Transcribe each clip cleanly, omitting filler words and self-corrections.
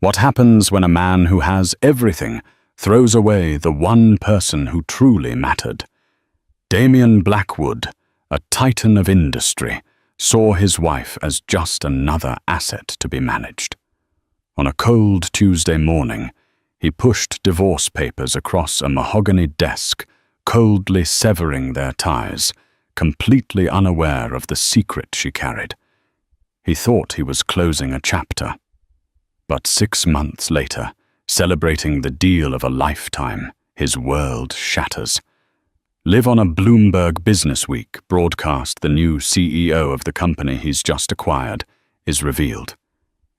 What happens when a man who has everything throws away the one person who truly mattered? Damien Blackwood, a titan of industry, saw his wife as just another asset to be managed. On a cold Tuesday morning, he pushed divorce papers across a mahogany desk, coldly severing their ties, completely unaware of the secret she carried. He thought he was closing a chapter. But 6 months later, celebrating the deal of a lifetime, his world shatters. Live on a Bloomberg Businessweek broadcast the new CEO of the company he's just acquired is revealed.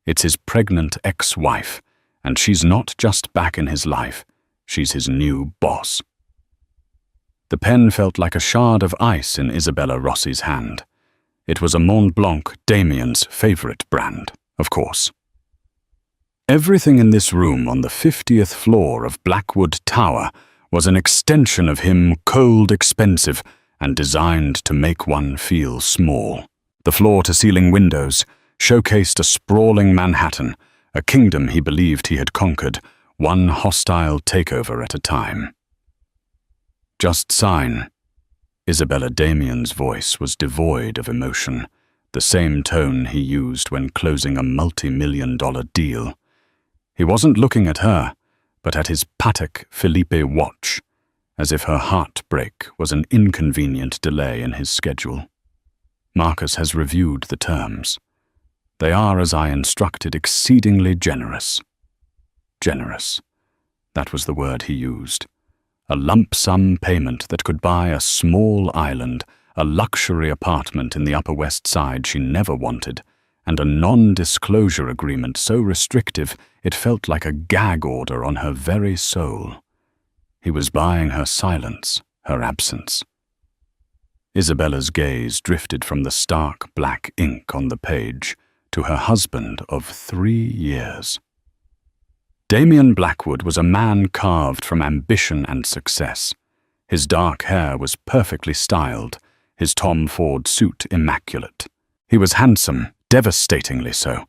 It's his pregnant ex-wife, and she's not just back in his life, she's his new boss. The pen felt like a shard of ice in Isabella Rossi's hand. It was a Mont Blanc, Damien's favorite brand, of course. Everything in this room on the 50th floor of Blackwood Tower was an extension of him, cold, expensive, and designed to make one feel small. The floor-to-ceiling windows showcased a sprawling Manhattan, a kingdom he believed he had conquered, one hostile takeover at a time. "Just sign." Isabella Damien's voice was devoid of emotion, the same tone he used when closing a multi-million-dollar deal. He wasn't looking at her, but at his Patek Philippe watch, as if her heartbreak was an inconvenient delay in his schedule. "Marcus has reviewed the terms. They are, as I instructed, exceedingly generous." Generous. That was the word he used. A lump sum payment that could buy a small island, a luxury apartment in the Upper West Side she never wanted, and a non-disclosure agreement so restrictive it felt like a gag order on her very soul. He was buying her silence, her absence. Isabella's gaze drifted from the stark black ink on the page to her husband of 3 years. Damien Blackwood was a man carved from ambition and success. His dark hair was perfectly styled, his Tom Ford suit immaculate. He was handsome, devastatingly so,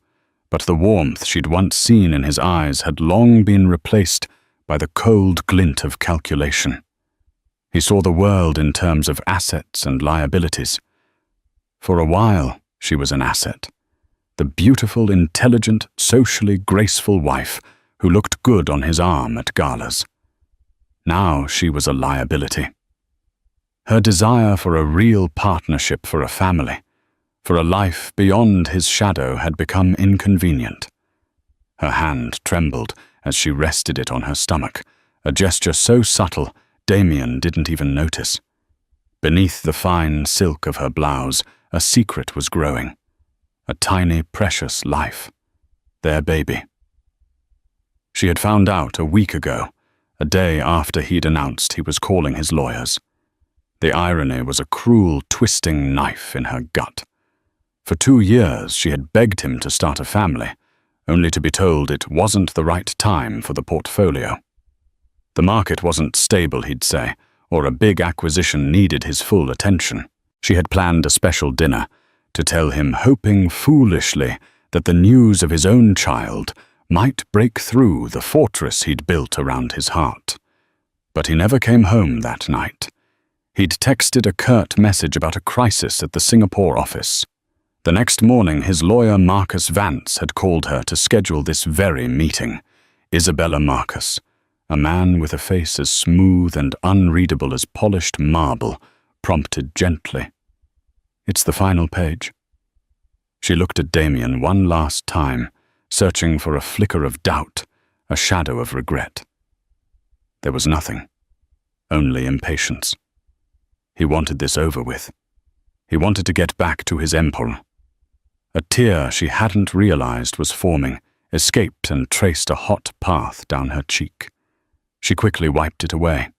but the warmth she'd once seen in his eyes had long been replaced by the cold glint of calculation. He saw the world in terms of assets and liabilities. For a while, she was an asset. The beautiful, intelligent, socially graceful wife who looked good on his arm at galas. Now she was a liability. Her desire for a real partnership for a family, for a life beyond his shadow, had become inconvenient. Her hand trembled as she rested it on her stomach, a gesture so subtle Damien didn't even notice. Beneath the fine silk of her blouse, a secret was growing. A tiny, precious life. Their baby. She had found out a week ago, a day after he'd announced he was calling his lawyers. The irony was a cruel, twisting knife in her gut. For 2 years, she had begged him to start a family, only to be told it wasn't the right time for the portfolio. The market wasn't stable, he'd say, or a big acquisition needed his full attention. She had planned a special dinner to tell him, hoping foolishly that the news of his own child might break through the fortress he'd built around his heart. But he never came home that night. He'd texted a curt message about a crisis at the Singapore office. The next morning, his lawyer Marcus Vance had called her to schedule this very meeting. Isabella Marcus, a man with a face as smooth and unreadable as polished marble, prompted gently. "It's the final page." She looked at Damien one last time, searching for a flicker of doubt, a shadow of regret. There was nothing, only impatience. He wanted this over with. He wanted to get back to his empire. A tear she hadn't realized was forming escaped and traced a hot path down her cheek. She quickly wiped it away.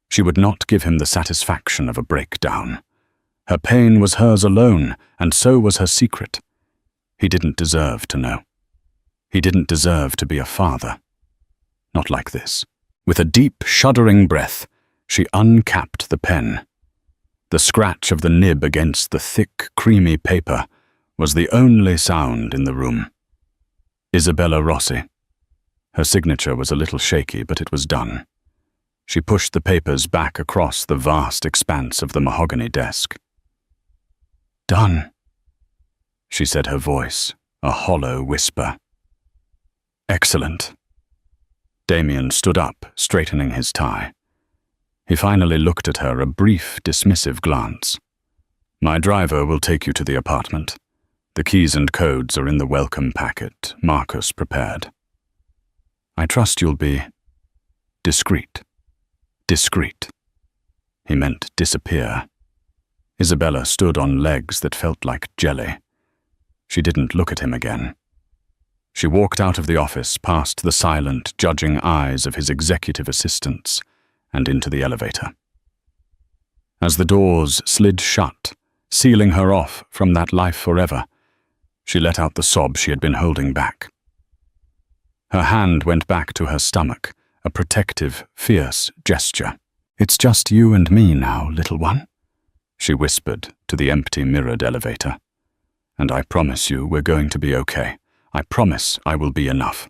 She would not give him the satisfaction of a breakdown. Her pain was hers alone, and so was her secret. He didn't deserve to know. He didn't deserve to be a father. Not like this. With a deep, shuddering breath, she uncapped the pen. The scratch of the nib against the thick, creamy paper was the only sound in the room. Isabella Rossi, Her signature was a little shaky, but it was done. She pushed the papers back across the vast expanse of the mahogany desk. "Done," she said, her voice a hollow whisper. "Excellent." Damien stood up, straightening his tie. He finally looked at her, a brief, dismissive glance. "My driver will take you to the apartment. The keys and codes are in the welcome packet Marcus prepared. I trust you'll be discreet." Discreet. He meant disappear. Isabella stood on legs that felt like jelly. She didn't look at him again. She walked out of the office, past the silent, judging eyes of his executive assistants, and into the elevator. As the doors slid shut, sealing her off from that life forever, she let out the sob she had been holding back. Her hand went back to her stomach, a protective, fierce gesture. "It's just you and me now, little one," she whispered to the empty, mirrored elevator. "And I promise you we're going to be okay. I promise I will be enough."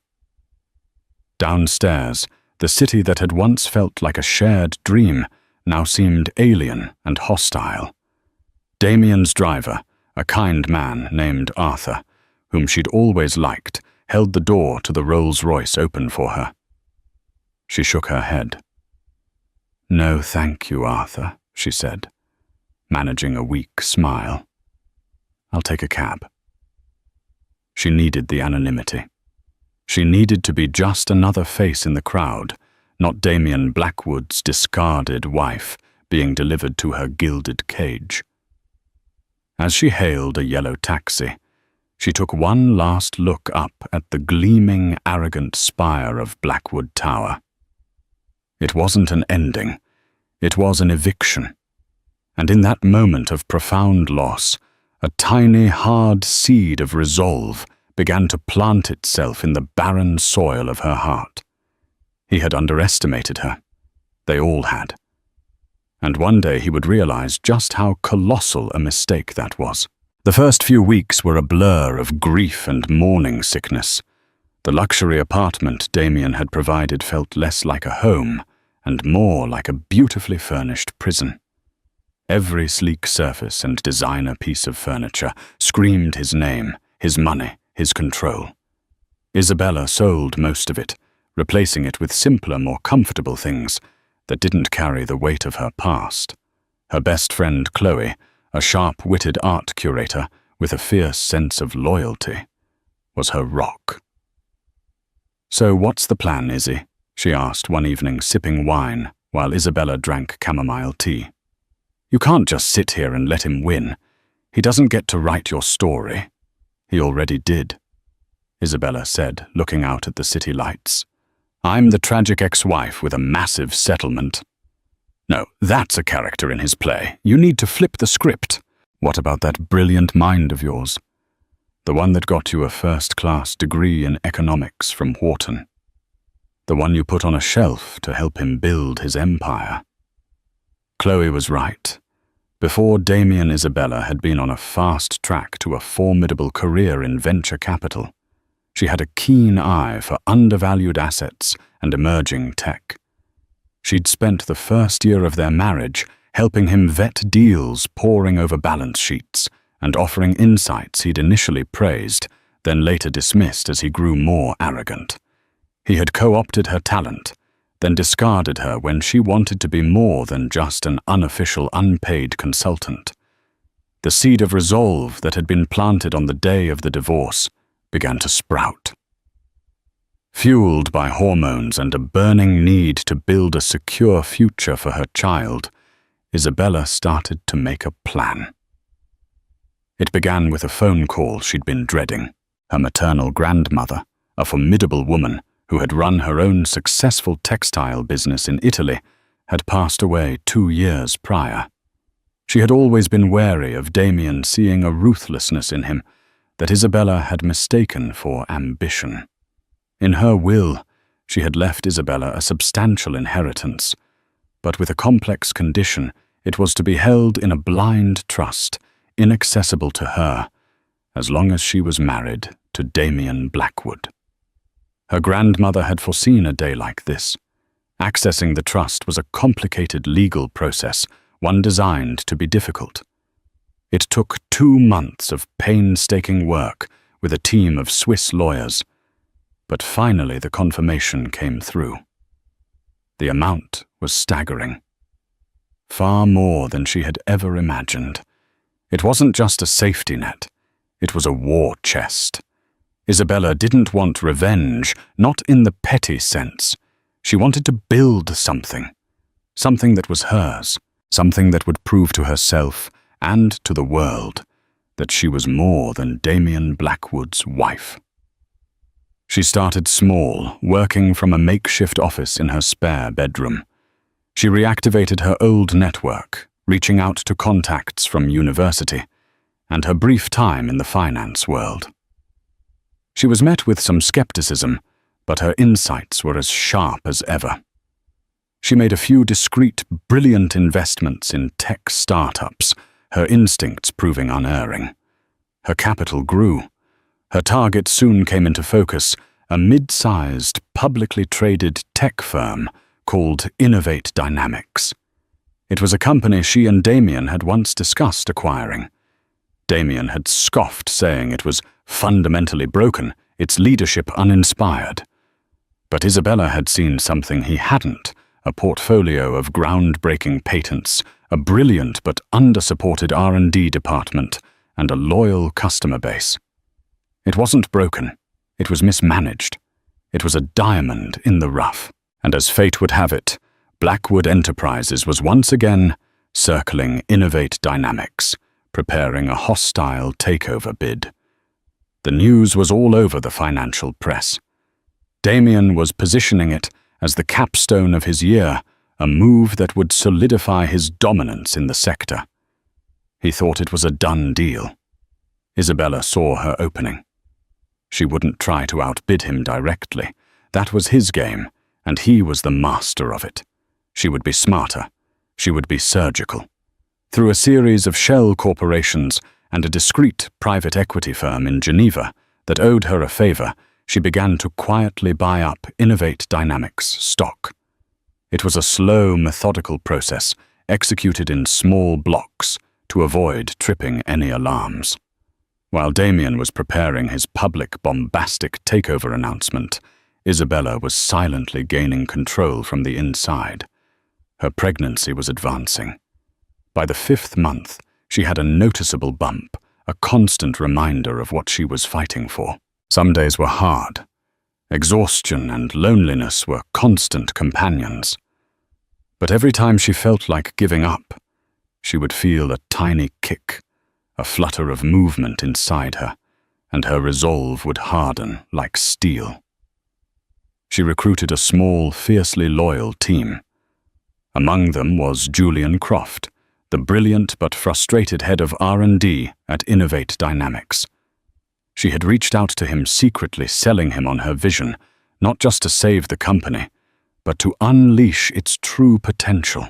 Downstairs, the city that had once felt like a shared dream now seemed alien and hostile. Damien's driver, a kind man named Arthur, whom she'd always liked, held the door to the Rolls-Royce open for her. She shook her head. "No, thank you, Arthur," she said, managing a weak smile. "I'll take a cab." She needed the anonymity. She needed to be just another face in the crowd, not Damien Blackwood's discarded wife being delivered to her gilded cage. As she hailed a yellow taxi, she took one last look up at the gleaming, arrogant spire of Blackwood Tower. It wasn't an ending, it was an eviction. And in that moment of profound loss, a tiny, hard seed of resolve began to plant itself in the barren soil of her heart. He had underestimated her. They all had. And one day he would realize just how colossal a mistake that was. The first few weeks were a blur of grief and morning sickness. The luxury apartment Damien had provided felt less like a home and more like a beautifully furnished prison. Every sleek surface and designer piece of furniture screamed his name, his money, his control. Isabella sold most of it, replacing it with simpler, more comfortable things that didn't carry the weight of her past. Her best friend Chloe, a sharp-witted art curator with a fierce sense of loyalty, was her rock. "So what's the plan, Izzy?" she asked one evening, sipping wine while Isabella drank chamomile tea. "You can't just sit here and let him win. He doesn't get to write your story." "He already did," Isabella said, looking out at the city lights. "I'm the tragic ex-wife with a massive settlement." "No, that's a character in his play. You need to flip the script." "What about that brilliant mind of yours? The one that got you a first-class degree in economics from Wharton. The one you put on a shelf to help him build his empire." Chloe was right. Before Damien, Isabella had been on a fast track to a formidable career in venture capital. She had a keen eye for undervalued assets and emerging tech. She'd spent the first year of their marriage helping him vet deals, poring over balance sheets and offering insights he'd initially praised, then later dismissed as he grew more arrogant. He had co-opted her talent, then discarded her when she wanted to be more than just an unofficial, unpaid consultant. The seed of resolve that had been planted on the day of the divorce began to sprout. Fueled by hormones and a burning need to build a secure future for her child, Isabella started to make a plan. It began with a phone call she'd been dreading. Her maternal grandmother, a formidable woman who had run her own successful textile business in Italy, had passed away 2 years prior. She had always been wary of Damien seeing a ruthlessness in him that Isabella had mistaken for ambition. In her will, she had left Isabella a substantial inheritance, but with a complex condition, it was to be held in a blind trust, inaccessible to her, as long as she was married to Damien Blackwood. Her grandmother had foreseen a day like this. Accessing the trust was a complicated legal process, one designed to be difficult. It took 2 months of painstaking work with a team of Swiss lawyers, but finally the confirmation came through. The amount was staggering. Far more than she had ever imagined. It wasn't just a safety net, it was a war chest. Isabella didn't want revenge, not in the petty sense. She wanted to build something that was hers, something that would prove to herself and to the world that she was more than Damien Blackwood's wife. She started small, working from a makeshift office in her spare bedroom. She reactivated her old network, reaching out to contacts from university, and her brief time in the finance world. She was met with some skepticism, but her insights were as sharp as ever. She made a few discreet, brilliant investments in tech startups, her instincts proving unerring. Her capital grew. Her target soon came into focus, a mid-sized, publicly traded tech firm called Innovate Dynamics. It was a company she and Damien had once discussed acquiring. Damien had scoffed, saying it was fundamentally broken, its leadership uninspired. But Isabella had seen something he hadn't, a portfolio of groundbreaking patents, a brilliant but under-supported R&D department, and a loyal customer base. It wasn't broken, it was mismanaged. It was a diamond in the rough. And as fate would have it, Blackwood Enterprises was once again circling Innovate Dynamics, preparing a hostile takeover bid. The news was all over the financial press. Damien was positioning it as the capstone of his year, a move that would solidify his dominance in the sector. He thought it was a done deal. Isabella saw her opening. She wouldn't try to outbid him directly. That was his game, and he was the master of it. She would be smarter. She would be surgical. Through a series of shell corporations and a discreet private equity firm in Geneva that owed her a favor, she began to quietly buy up Innovate Dynamics stock. It was a slow, methodical process, executed in small blocks to avoid tripping any alarms. While Damien was preparing his public, bombastic takeover announcement, Isabella was silently gaining control from the inside. Her pregnancy was advancing. By the 5th month, she had a noticeable bump, a constant reminder of what she was fighting for. Some days were hard. Exhaustion and loneliness were constant companions. But every time she felt like giving up, she would feel a tiny kick, a flutter of movement inside her, and her resolve would harden like steel. She recruited a small, fiercely loyal team. Among them was Julian Croft, the brilliant but frustrated head of R&D at Innovate Dynamics. She had reached out to him secretly, selling him on her vision, not just to save the company, but to unleash its true potential.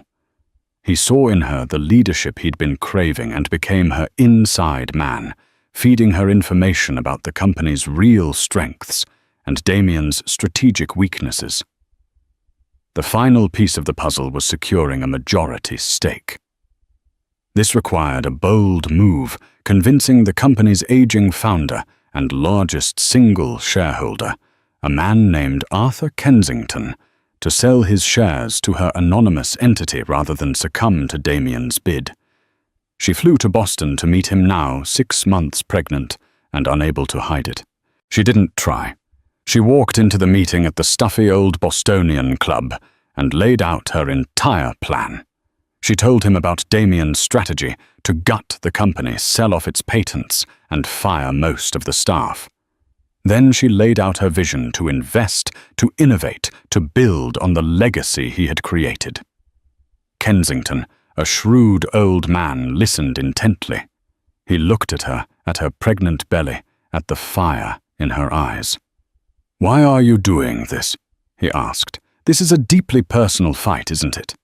He saw in her the leadership he'd been craving and became her inside man, feeding her information about the company's real strengths and Damien's strategic weaknesses. The final piece of the puzzle was securing a majority stake. This required a bold move, convincing the company's aging founder and largest single shareholder, a man named Arthur Kensington, to sell his shares to her anonymous entity rather than succumb to Damien's bid. She flew to Boston to meet him now, 6 months pregnant and unable to hide it. She didn't try. She walked into the meeting at the stuffy old Bostonian club and laid out her entire plan. She told him about Damien's strategy to gut the company, sell off its patents, and fire most of the staff. Then she laid out her vision to invest, to innovate, to build on the legacy he had created. Kensington, a shrewd old man, listened intently. He looked at her pregnant belly, at the fire in her eyes. "Why are you doing this?" he asked. "This is a deeply personal fight, isn't it?"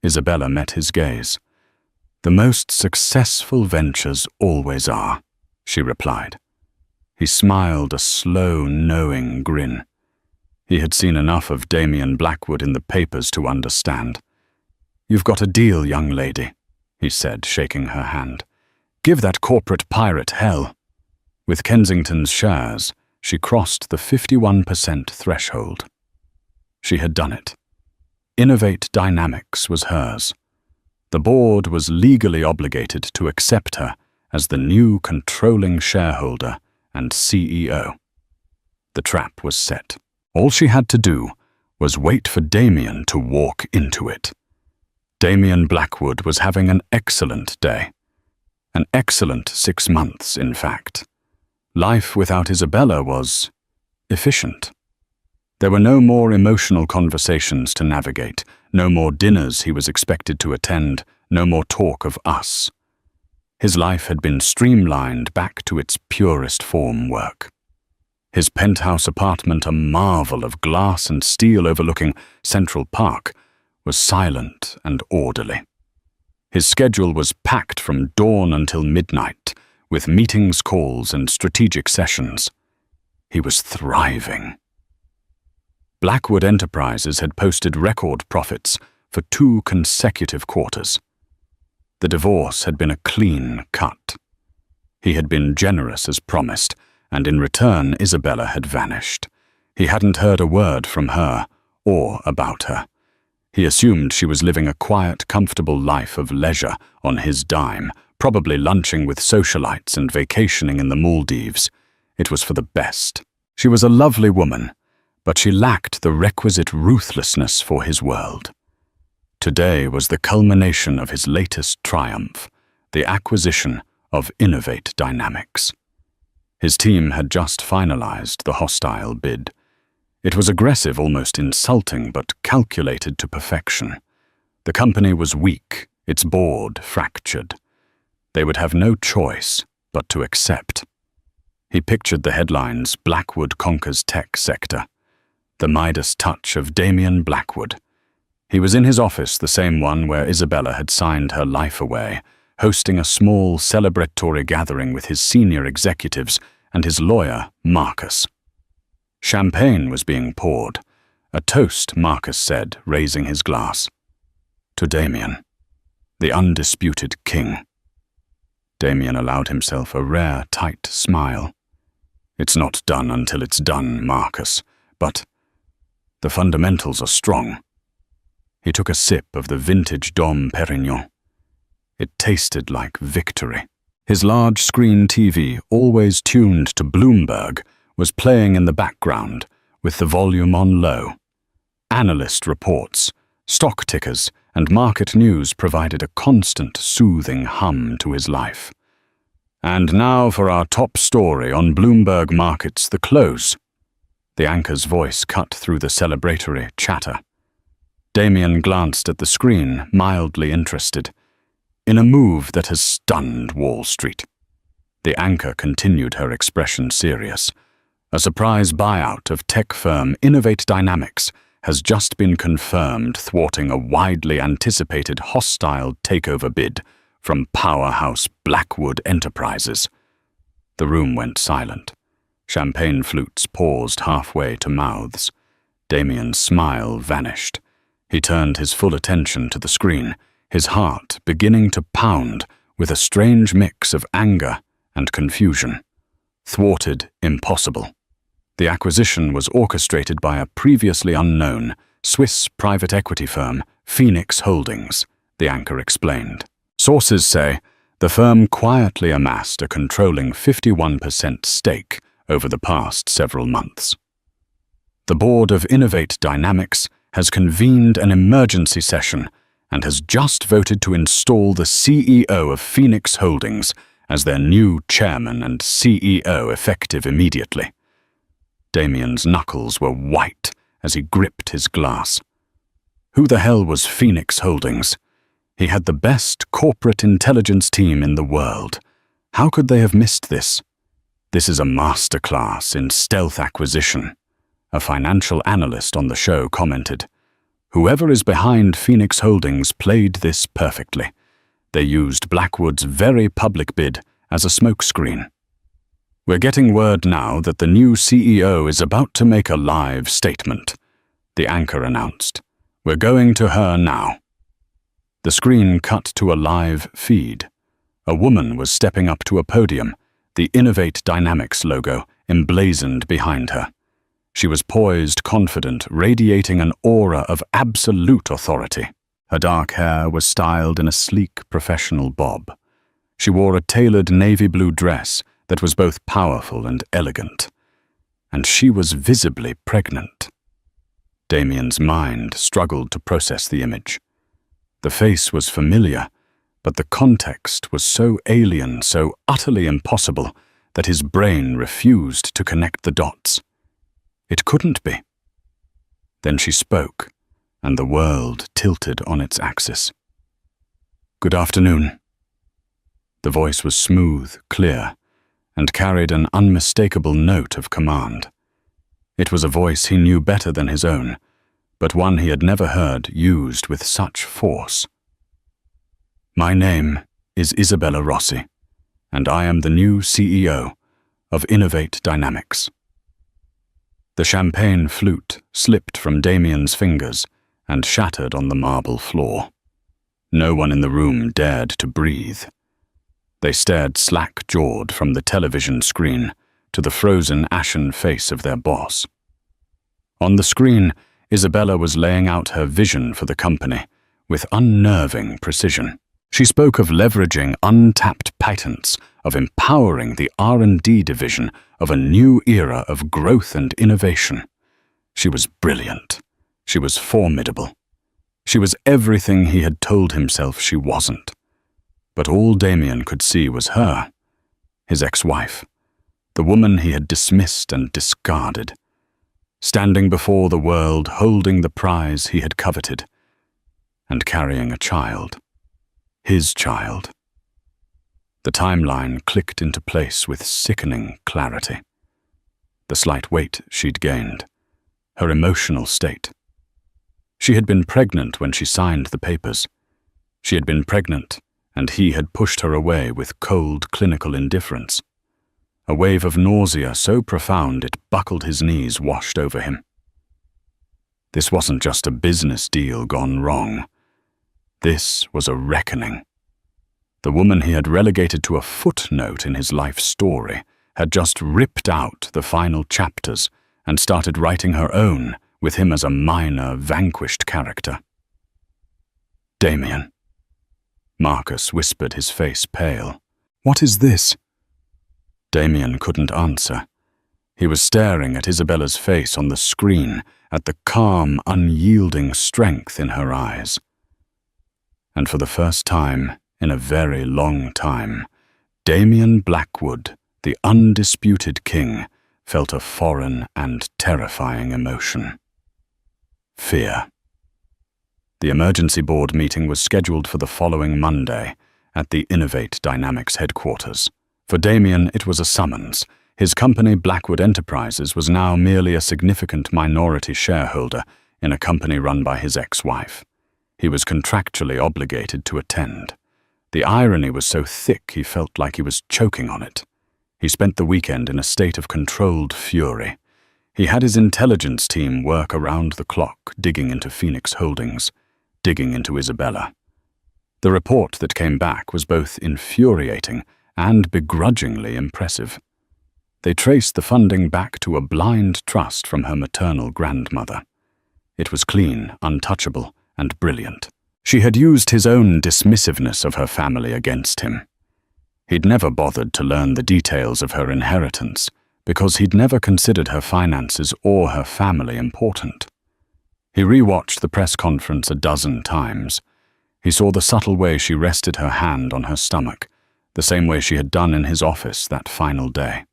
Isabella met his gaze. "The most successful ventures always are," she replied. He smiled a slow, knowing grin. He had seen enough of Damien Blackwood in the papers to understand. "You've got a deal, young lady," he said, shaking her hand. "Give that corporate pirate hell." With Kensington's shares, she crossed the 51% threshold. She had done it. Innovate Dynamics was hers. The board was legally obligated to accept her as the new controlling shareholder and CEO. The trap was set. All she had to do was wait for Damien to walk into it. Damien Blackwood was having an excellent day. An excellent 6 months, in fact. Life without Isabella was efficient. There were no more emotional conversations to navigate, no more dinners he was expected to attend, no more talk of us. His life had been streamlined back to its purest form work. His penthouse apartment, a marvel of glass and steel overlooking Central Park, was silent and orderly. His schedule was packed from dawn until midnight, with meetings, calls, and strategic sessions. He was thriving. Blackwood Enterprises had posted record profits for 2 consecutive quarters. The divorce had been a clean cut. He had been generous as promised, and in return Isabella had vanished. He hadn't heard a word from her or about her. He assumed she was living a quiet, comfortable life of leisure on his dime, probably lunching with socialites and vacationing in the Maldives. It was for the best. She was a lovely woman, but she lacked the requisite ruthlessness for his world. Today was the culmination of his latest triumph, the acquisition of Innovate Dynamics. His team had just finalized the hostile bid. It was aggressive, almost insulting, but calculated to perfection. The company was weak, its board fractured. They would have no choice but to accept. He pictured the headlines, "Blackwood conquers tech sector." The Midas touch of Damien Blackwood. He was in his office, the same one where Isabella had signed her life away, hosting a small celebratory gathering with his senior executives and his lawyer, Marcus. Champagne was being poured. A toast, Marcus said, raising his glass. To Damien, the undisputed king. Damien allowed himself a rare, tight smile. "It's not done until it's done, Marcus, but the fundamentals are strong." He took a sip of the vintage Dom Perignon. It tasted like victory. His large-screen TV, always tuned to Bloomberg, was playing in the background, with the volume on low. Analyst reports, stock tickers, and market news provided a constant, soothing hum to his life. "And now for our top story on Bloomberg Markets, the close." The anchor's voice cut through the celebratory chatter. Damien glanced at the screen, mildly interested. "In a move that has stunned Wall Street." The anchor continued, her expression serious. "A surprise buyout of tech firm Innovate Dynamics has just been confirmed, thwarting a widely anticipated hostile takeover bid from powerhouse Blackwood Enterprises." The room went silent. Champagne flutes paused halfway to mouths. Damien's smile vanished. He turned his full attention to the screen, his heart beginning to pound with a strange mix of anger and confusion. Thwarted, impossible. The acquisition was orchestrated by a previously unknown Swiss private equity firm, Phoenix Holdings, the anchor explained. Sources say the firm quietly amassed a controlling 51% stake over the past several months. The board of Innovate Dynamics has convened an emergency session and has just voted to install the CEO of Phoenix Holdings as their new chairman and CEO effective immediately. Damien's knuckles were white as he gripped his glass. Who the hell was Phoenix Holdings? He had the best corporate intelligence team in the world. How could they have missed this? "This is a masterclass in stealth acquisition," a financial analyst on the show commented. "Whoever is behind Phoenix Holdings played this perfectly. They used Blackwood's very public bid as a smokescreen." "We're getting word now that the new CEO is about to make a live statement," the anchor announced. "We're going to her now." The screen cut to a live feed. A woman was stepping up to a podium, the Innovate Dynamics logo emblazoned behind her. She was poised, confident, radiating an aura of absolute authority. Her dark hair was styled in a sleek, professional bob. She wore a tailored navy blue dress that was both powerful and elegant. And she was visibly pregnant. Damien's mind struggled to process the image. The face was familiar, but the context was so alien, so utterly impossible, that his brain refused to connect the dots. It couldn't be. Then she spoke, and the world tilted on its axis. "Good afternoon." The voice was smooth, clear, and carried an unmistakable note of command. It was a voice he knew better than his own, but one he had never heard used with such force. "My name is Isabella Rossi, and I am the new CEO of Innovate Dynamics." The champagne flute slipped from Damien's fingers and shattered on the marble floor. No one in the room dared to breathe. They stared slack-jawed from the television screen to the frozen, ashen face of their boss. On the screen, Isabella was laying out her vision for the company with unnerving precision. She spoke of leveraging untapped patents, of empowering the R&D division, of a new era of growth and innovation. She was brilliant. She was formidable. She was everything he had told himself she wasn't. But all Damien could see was her, his ex-wife, the woman he had dismissed and discarded, standing before the world holding the prize he had coveted, and carrying a child. His child. The timeline clicked into place with sickening clarity. The slight weight she'd gained, her emotional state. She had been pregnant when she signed the papers. She had been pregnant, and he had pushed her away with cold, clinical indifference. A wave of nausea so profound it buckled his knees washed over him. This wasn't just a business deal gone wrong. This was a reckoning. The woman he had relegated to a footnote in his life story had just ripped out the final chapters and started writing her own, with him as a minor, vanquished character. "Damien." Marcus whispered, his face pale. "What is this?" Damien couldn't answer. He was staring at Isabella's face on the screen, at the calm, unyielding strength in her eyes. And for the first time in a very long time, Damien Blackwood, the undisputed king, felt a foreign and terrifying emotion. Fear. The emergency board meeting was scheduled for the following Monday at the Innovate Dynamics headquarters. For Damien, it was a summons. His company, Blackwood Enterprises, was now merely a significant minority shareholder in a company run by his ex-wife. He was contractually obligated to attend. The irony was so thick he felt like he was choking on it. He spent the weekend in a state of controlled fury. He had his intelligence team work around the clock, digging into Phoenix Holdings, digging into Isabella. The report that came back was both infuriating and begrudgingly impressive. They traced the funding back to a blind trust from her maternal grandmother. It was clean, untouchable, and brilliant. She had used his own dismissiveness of her family against him. He'd never bothered to learn the details of her inheritance, because he'd never considered her finances or her family important. He rewatched the press conference a dozen times. He saw the subtle way she rested her hand on her stomach, the same way she had done in his office that final day.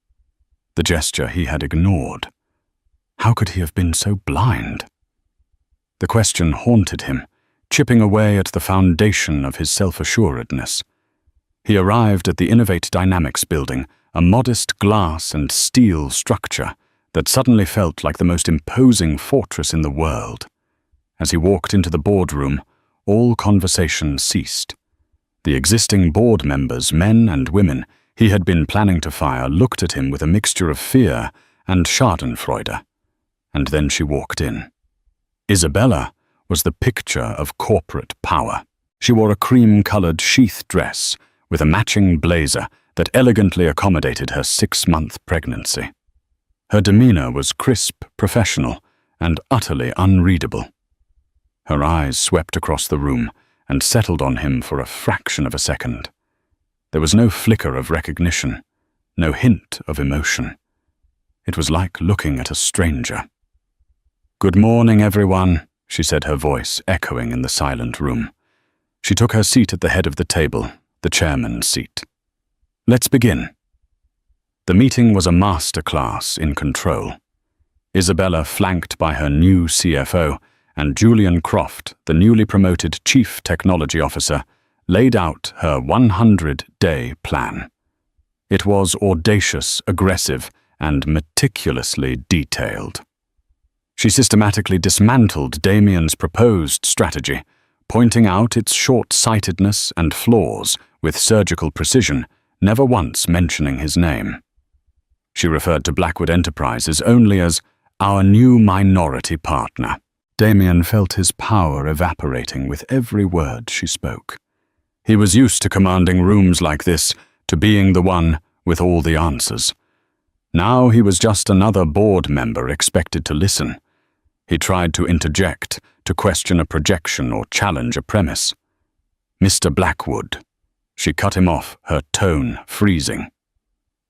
The gesture he had ignored. How could he have been so blind? The question haunted him, chipping away at the foundation of his self-assuredness. He arrived at the Innovate Dynamics building, a modest glass and steel structure that suddenly felt like the most imposing fortress in the world. As he walked into the boardroom, all conversation ceased. The existing board members, men and women, he had been planning to fire looked at him with a mixture of fear and schadenfreude. And then she walked in. Isabella was the picture of corporate power. She wore a cream-colored sheath dress with a matching blazer that elegantly accommodated her 6-month pregnancy. Her demeanor was crisp, professional, and utterly unreadable. Her eyes swept across the room and settled on him for a fraction of a second. There was no flicker of recognition, no hint of emotion. It was like looking at a stranger. "Good morning, everyone," she said, her voice echoing in the silent room. She took her seat at the head of the table, the chairman's seat. "Let's begin." The meeting was a master class in control. Isabella, flanked by her new CFO, and Julian Croft, the newly promoted Chief Technology Officer, laid out her 100-day plan. It was audacious, aggressive, and meticulously detailed. She systematically dismantled Damien's proposed strategy, pointing out its short-sightedness and flaws with surgical precision, never once mentioning his name. She referred to Blackwood Enterprises only as our new minority partner. Damien felt his power evaporating with every word she spoke. He was used to commanding rooms like this, to being the one with all the answers. Now he was just another board member expected to listen. He tried to interject, to question a projection or challenge a premise. "Mr. Blackwood." She cut him off, her tone freezing.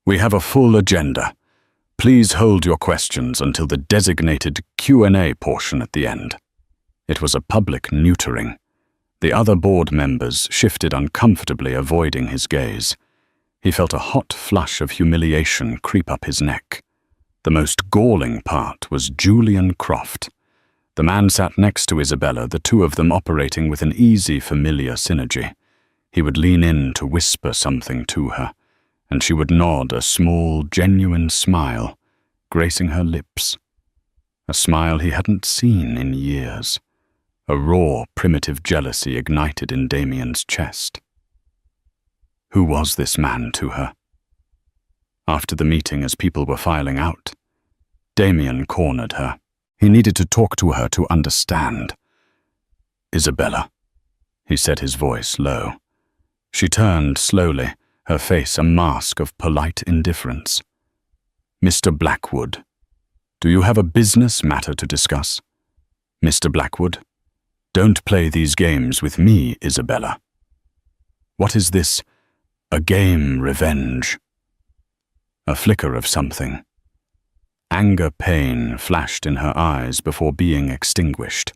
"We have a full agenda. Please hold your questions until the designated Q&A portion at the end." It was a public neutering. The other board members shifted uncomfortably, avoiding his gaze. He felt a hot flush of humiliation creep up his neck. The most galling part was Julian Croft. The man sat next to Isabella, the two of them operating with an easy, familiar synergy. He would lean in to whisper something to her, and she would nod a small, genuine smile, gracing her lips. A smile he hadn't seen in years. A raw, primitive jealousy ignited in Damien's chest. Who was this man to her? After the meeting, as people were filing out, Damien cornered her. He needed to talk to her to understand. "Isabella," he said, his voice low. She turned slowly, her face a mask of polite indifference. "Mr. Blackwood, do you have a business matter to discuss?" "Mr. Blackwood, don't play these games with me, Isabella." "What is this? A game revenge?" A flicker of something. Anger, pain flashed in her eyes before being extinguished.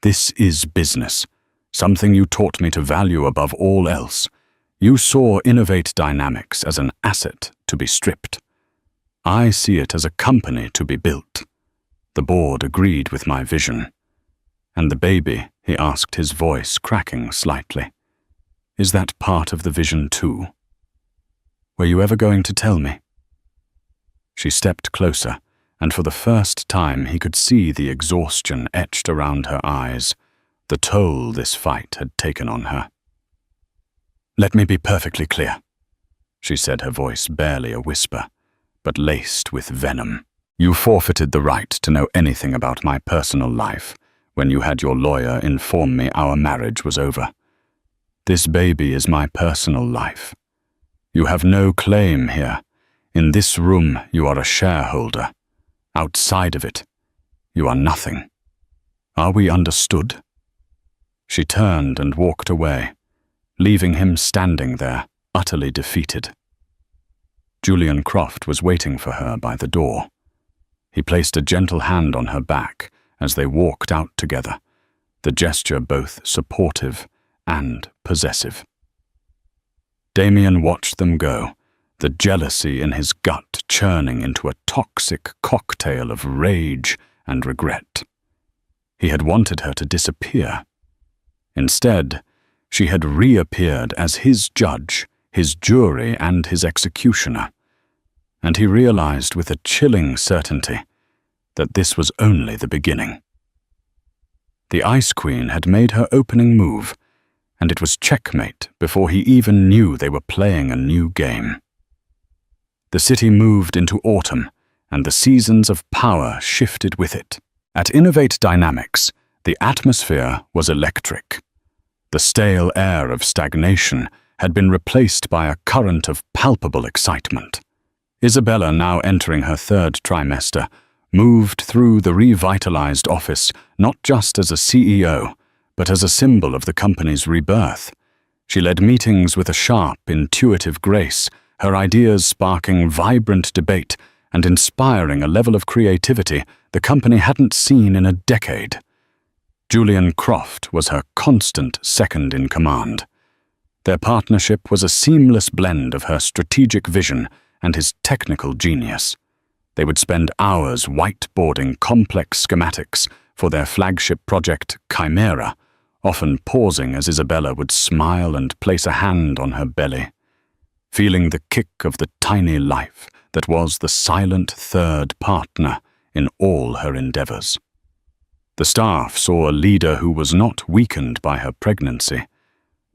"This is business, something you taught me to value above all else. You saw Innovate Dynamics as an asset to be stripped. I see it as a company to be built." The board agreed with my vision. "And the baby?" he asked, his voice cracking slightly. "Is that part of the vision too? Were you ever going to tell me?" She stepped closer, and for the first time he could see the exhaustion etched around her eyes, the toll this fight had taken on her. "Let me be perfectly clear," she said, her voice barely a whisper, but laced with venom. "You forfeited the right to know anything about my personal life when you had your lawyer inform me our marriage was over. This baby is my personal life. You have no claim here. In this room, you are a shareholder. Outside of it, you are nothing. Are we understood?" She turned and walked away, leaving him standing there, utterly defeated. Julian Croft was waiting for her by the door. He placed a gentle hand on her back as they walked out together, the gesture both supportive and possessive. Damien watched them go, the jealousy in his gut churning into a toxic cocktail of rage and regret. He had wanted her to disappear. Instead, she had reappeared as his judge, his jury, and his executioner. And he realized with a chilling certainty that this was only the beginning. The Ice Queen had made her opening move, and it was checkmate before he even knew they were playing a new game. The city moved into autumn, and the seasons of power shifted with it. At Innovate Dynamics, the atmosphere was electric. The stale air of stagnation had been replaced by a current of palpable excitement. Isabella, now entering her third trimester, moved through the revitalized office not just as a CEO, but as a symbol of the company's rebirth. She led meetings with a sharp, intuitive grace, her ideas sparking vibrant debate and inspiring a level of creativity the company hadn't seen in a decade. Julian Croft was her constant second-in-command. Their partnership was a seamless blend of her strategic vision and his technical genius. They would spend hours whiteboarding complex schematics for their flagship project, Chimera, often pausing as Isabella would smile and place a hand on her belly, feeling the kick of the tiny life that was the silent third partner in all her endeavors. The staff saw a leader who was not weakened by her pregnancy,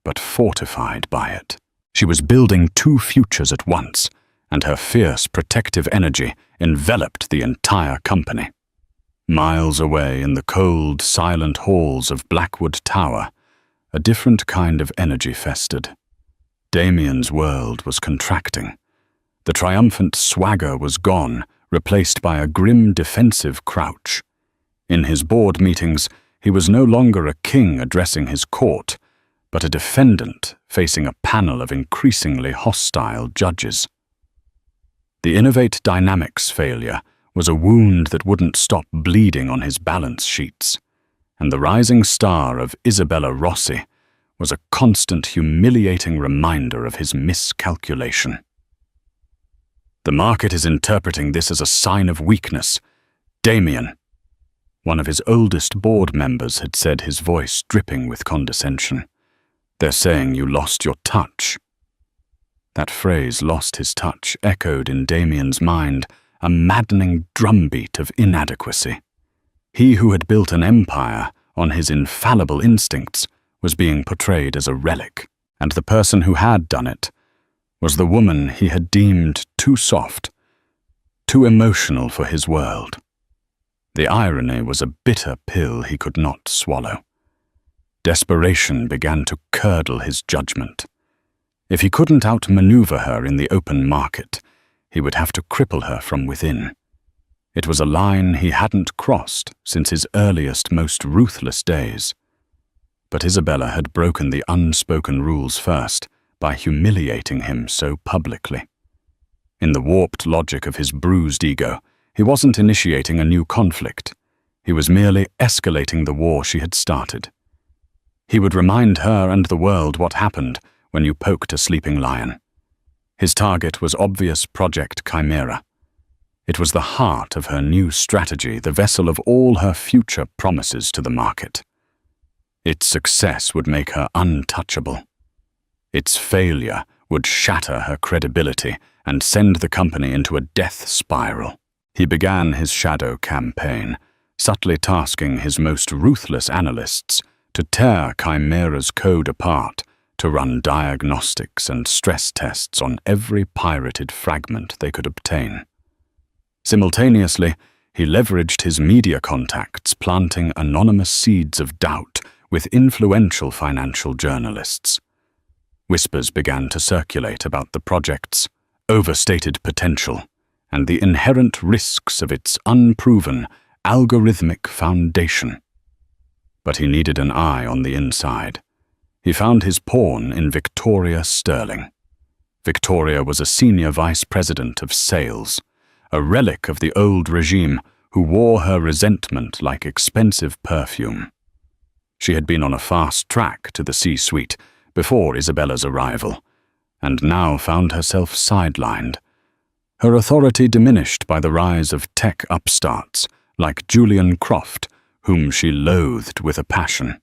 but fortified by it. She was building two futures at once, and her fierce protective energy enveloped the entire company. Miles away in the cold, silent halls of Blackwood Tower, a different kind of energy festered. Damien's world was contracting. The triumphant swagger was gone, replaced by a grim defensive crouch. In his board meetings, he was no longer a king addressing his court, but a defendant facing a panel of increasingly hostile judges. The Innovate Dynamics failure was a wound that wouldn't stop bleeding on his balance sheets, and the rising star of Isabella Rossi was a constant humiliating reminder of his miscalculation. The market is interpreting this as a sign of weakness. Damien, one of his oldest board members, had said, his voice dripping with condescension. They're saying you lost your touch. That phrase, lost his touch, echoed in Damien's mind, a maddening drumbeat of inadequacy. He who had built an empire on his infallible instincts was being portrayed as a relic, and the person who had done it was the woman he had deemed too soft, too emotional for his world. The irony was a bitter pill he could not swallow. Desperation began to curdle his judgment. If he couldn't outmaneuver her in the open market, he would have to cripple her from within. It was a line he hadn't crossed since his earliest, most ruthless days. But Isabella had broken the unspoken rules first by humiliating him so publicly. In the warped logic of his bruised ego, he wasn't initiating a new conflict. He was merely escalating the war she had started. He would remind her and the world what happened when you poked a sleeping lion. His target was obvious Project Chimera. It was the heart of her new strategy, the vessel of all her future promises to the market. Its success would make her untouchable. Its failure would shatter her credibility and send the company into a death spiral. He began his shadow campaign, subtly tasking his most ruthless analysts to tear Chimera's code apart, to run diagnostics and stress tests on every pirated fragment they could obtain. Simultaneously, he leveraged his media contacts, planting anonymous seeds of doubt with influential financial journalists. Whispers began to circulate about the project's overstated potential and the inherent risks of its unproven, algorithmic foundation. But he needed an eye on the inside. He found his pawn in Victoria Sterling. Victoria was a senior vice president of sales, a relic of the old regime who wore her resentment like expensive perfume. She had been on a fast track to the C-suite before Isabella's arrival, and now found herself sidelined. Her authority diminished by the rise of tech upstarts like Julian Croft, whom she loathed with a passion.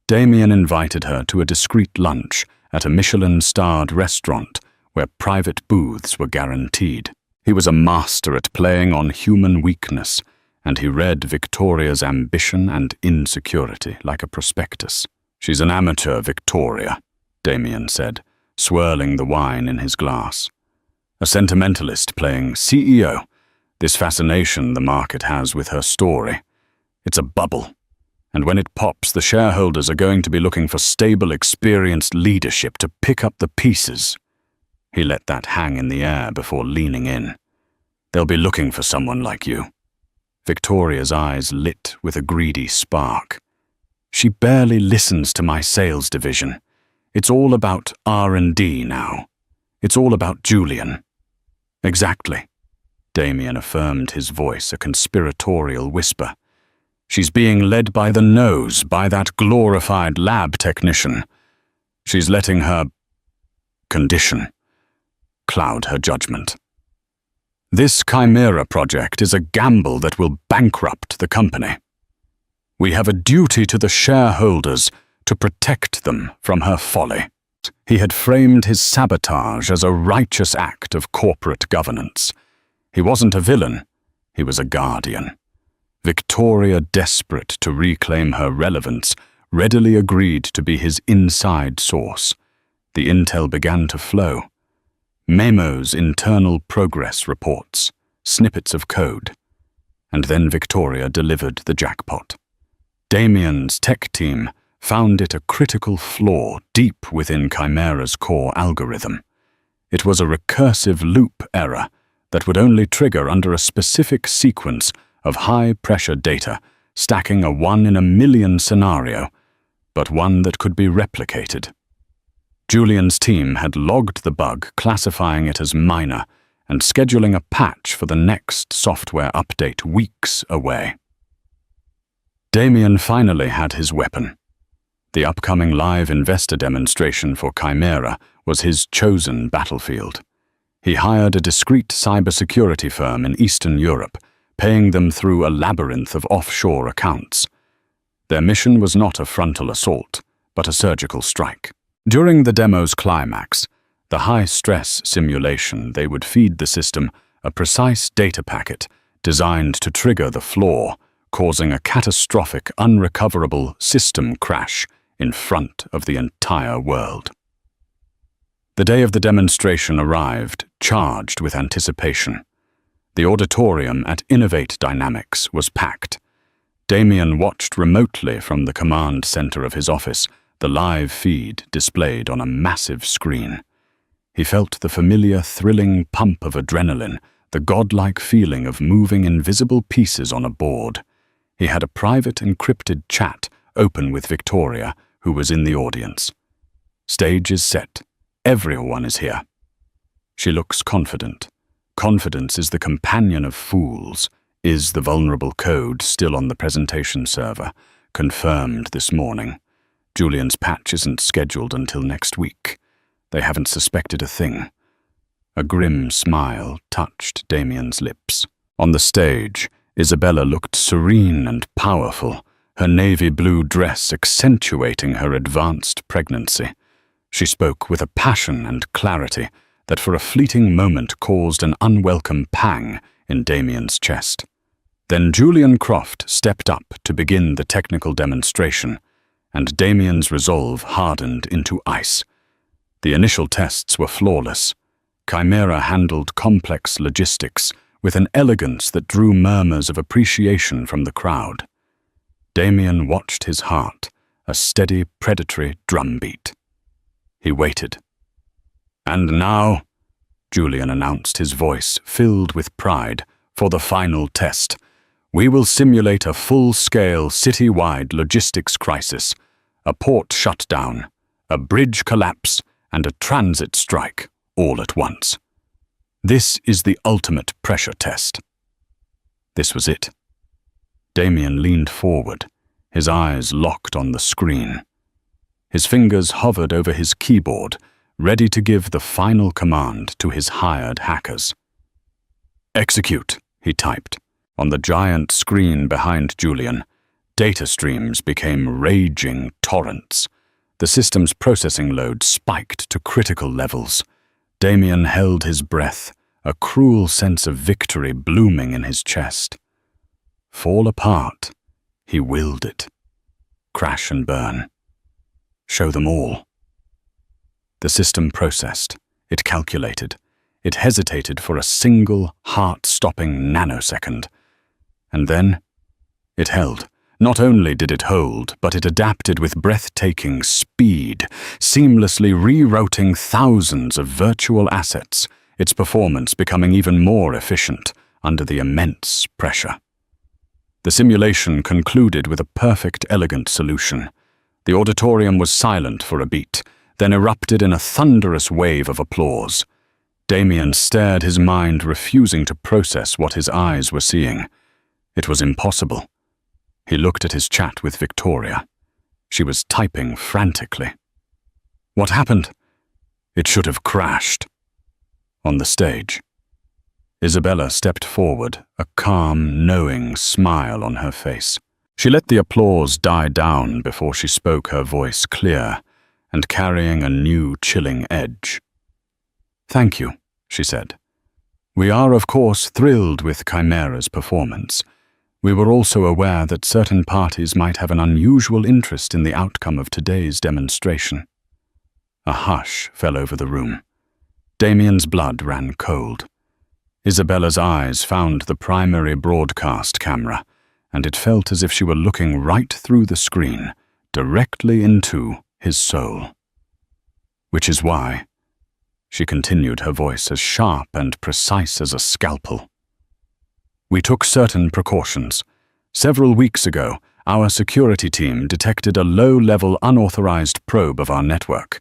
Damien invited her to a discreet lunch at a Michelin-starred restaurant where private booths were guaranteed. He was a master at playing on human weakness, and he read Victoria's ambition and insecurity like a prospectus. "She's an amateur, Victoria," Damien said, swirling the wine in his glass. A sentimentalist playing CEO. This fascination the market has with her story. It's a bubble. And when it pops, the shareholders are going to be looking for stable, experienced leadership to pick up the pieces. He let that hang in the air before leaning in. They'll be looking for someone like you. Victoria's eyes lit with a greedy spark. She barely listens to my sales division. It's all about R&D now. It's all about Julian. Exactly. Damien affirmed, his voice a conspiratorial whisper. She's being led by the nose, by that glorified lab technician. She's letting her condition cloud her judgment. This Chimera project is a gamble that will bankrupt the company. We have a duty to the shareholders to protect them from her folly. He had framed his sabotage as a righteous act of corporate governance. He wasn't a villain, he was a guardian. Victoria, desperate to reclaim her relevance, readily agreed to be his inside source. The intel began to flow. Memos, internal progress reports, snippets of code. And then Victoria delivered the jackpot. Damien's tech team found it a critical flaw deep within Chimera's core algorithm. It was a recursive loop error that would only trigger under a specific sequence of high-pressure data, stacking a 1 in a million scenario, but one that could be replicated. Julian's team had logged the bug, classifying it as minor, and scheduling a patch for the next software update weeks away. Damien finally had his weapon. The upcoming live investor demonstration for Chimera was his chosen battlefield. He hired a discreet cybersecurity firm in Eastern Europe, paying them through a labyrinth of offshore accounts. Their mission was not a frontal assault, but a surgical strike. During the demo's climax, the high-stress simulation, they would feed the system a precise data packet designed to trigger the flaw, causing a catastrophic, unrecoverable system crash in front of the entire world. The day of the demonstration arrived, charged with anticipation. The auditorium at Innovate Dynamics was packed. Damien watched remotely from the command center of his office, the live feed displayed on a massive screen. He felt the familiar, thrilling pump of adrenaline, the godlike feeling of moving invisible pieces on a board. He had a private encrypted chat open with Victoria, who was in the audience. Stage is set. Everyone is here. She looks confident. Confidence is the companion of fools. Is the vulnerable code still on the presentation server? Confirmed this morning. Julian's patch isn't scheduled until next week. They haven't suspected a thing. A grim smile touched Damien's lips. On the stage, Isabella looked serene and powerful, her navy blue dress accentuating her advanced pregnancy. She spoke with a passion and clarity that for a fleeting moment caused an unwelcome pang in Damien's chest. Then Julian Croft stepped up to begin the technical demonstration, and Damien's resolve hardened into ice. The initial tests were flawless. Chimera handled complex logistics with an elegance that drew murmurs of appreciation from the crowd. Damien watched his heart, a steady, predatory drumbeat. He waited. And now, Julian announced, his voice filled with pride, for the final test. We will simulate a full-scale, city-wide logistics crisis, a port shutdown, a bridge collapse, and a transit strike, all at once. This is the ultimate pressure test. This was it. Damien leaned forward, his eyes locked on the screen. His fingers hovered over his keyboard, ready to give the final command to his hired hackers. Execute, he typed. On the giant screen behind Julian, data streams became raging torrents. The system's processing load spiked to critical levels. Damien held his breath, a cruel sense of victory blooming in his chest. Fall apart, he willed it. Crash and burn. Show them all. The system processed. It calculated. It hesitated for a single, heart-stopping nanosecond. And then it held. Not only did it hold, but it adapted with breathtaking speed, seamlessly rerouting thousands of virtual assets, its performance becoming even more efficient under the immense pressure. The simulation concluded with a perfect, elegant solution. The auditorium was silent for a beat, then erupted in a thunderous wave of applause. Damien stared, his mind refusing to process what his eyes were seeing. It was impossible. He looked at his chat with Victoria. She was typing frantically. What happened? It should have crashed. On the stage, Isabella stepped forward, a calm, knowing smile on her face. She let the applause die down before she spoke, her voice clear and carrying a new chilling edge. "Thank you," she said. "We are, of course, thrilled with Chimera's performance. We were also aware that certain parties might have an unusual interest in the outcome of today's demonstration." A hush fell over the room. Damien's blood ran cold. Isabella's eyes found the primary broadcast camera, and it felt as if she were looking right through the screen, directly into his soul. "Which is why," she continued, her voice as sharp and precise as a scalpel, "we took certain precautions. Several weeks ago, our security team detected a low-level unauthorized probe of our network.